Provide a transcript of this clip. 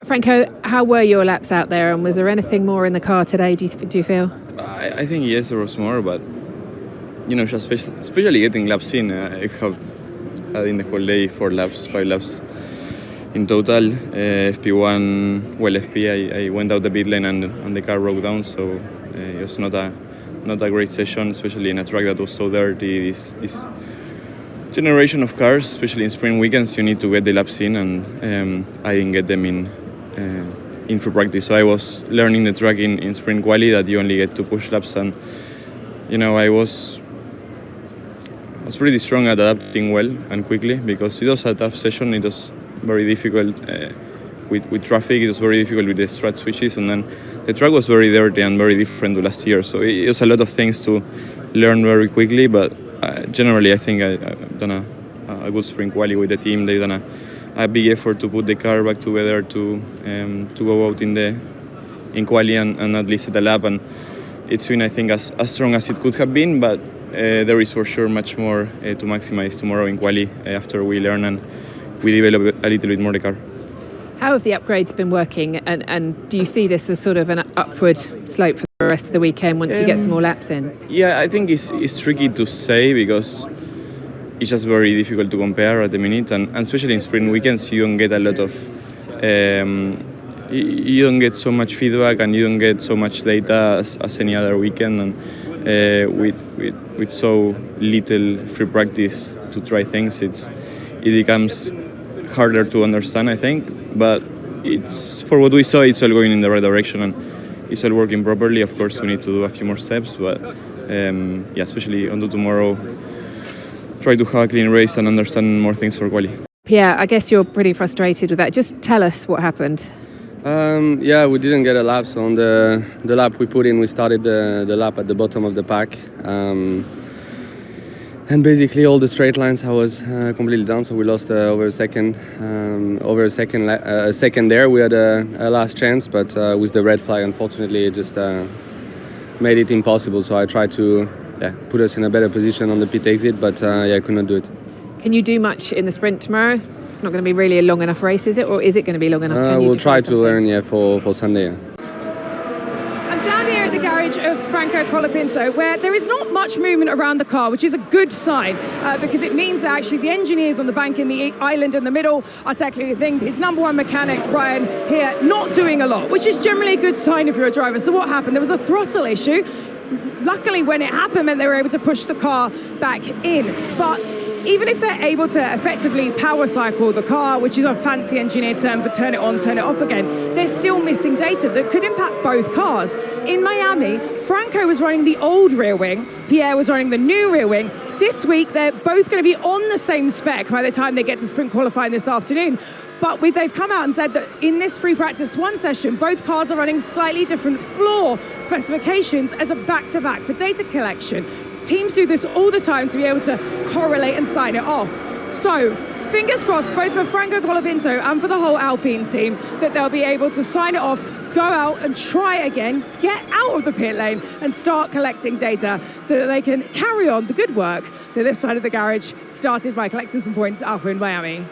Franco, how were your laps out there, and was there anything more in the car today, do you feel? I think yes, there was more, but just especially getting laps in. I have had in the whole day 5 laps in total. FP1, well, FP, I went out the pit lane and the car broke down, so it was not a great session, especially in a track that was so dirty. This generation of cars, especially in sprint weekends, you need to get the laps in, and I didn't get them in free practice. So I was learning the track in sprint quali that you only get to push laps, and I was pretty strong at adapting well and quickly, because it was a tough session. It was very difficult with traffic. It was very difficult with the strat switches, and then the track was very dirty and very different to last year. So it was a lot of things to learn very quickly, but generally I think I've done a good sprint quali with the team. They've done a big effort to put the car back together to go out in quali and at least set a lap, and it's been, I think, as strong as it could have been, but there is for sure much more to maximize tomorrow in quali after we learn and we develop a little bit more the car. How have the upgrades been working, and do you see this as sort of an upward slope for the rest of the weekend once you get some more laps in? Yeah, I think it's tricky to say, because it's just very difficult to compare at the minute, and especially in sprint weekends you don't get a lot of you don't get so much feedback, and you don't get so much data as any other weekend, and with so little free practice to try things, it becomes harder to understand, I think. But it's, for what we saw, it's all going in the right direction and it's all working properly. Of course, we need to do a few more steps, but especially onto tomorrow, try to have a clean race and understand more things for quali. Pierre, I guess you're pretty frustrated with that. Just tell us what happened. We didn't get a lap. So on the lap we put in, we started the lap at the bottom of the pack. And basically all the straight lines I was completely down, so we lost over a second there. We had a last chance, but with the red flag, unfortunately, it just made it impossible. So I tried to put us in a better position on the pit exit, but I could not do it. Can you do much in the sprint tomorrow? It's not going to be really a long enough race, is it? Or is it going to be long enough? We'll try to learn for Sunday. I'm down here at the garage of Franco Colapinto, where there is not much movement around the car, which is a good sign, because it means that actually the engineers on the bank in the island in the middle are technically, I think, his number one mechanic, Brian, here, not doing a lot, which is generally a good sign if you're a driver. So what happened? There was a throttle issue. Luckily, when it happened, they were able to push the car back in. But even if they're able to effectively power cycle the car, which is a fancy engineer term for turn it on, turn it off again, they're still missing data that could impact both cars. In Miami, Franco was running the old rear wing, Pierre was running the new rear wing. This week, they're both going to be on the same spec by the time they get to sprint qualifying this afternoon. But they've come out and said that in this free practice one session, both cars are running slightly different floor specifications as a back-to-back for data collection. Teams do this all the time to be able to correlate and sign it off. So, fingers crossed, both for Franco Colapinto and for the whole Alpine team, that they'll be able to sign it off, go out and try again, get out of the pit lane and start collecting data so that they can carry on the good work that this side of the garage started by collecting some points up in Miami.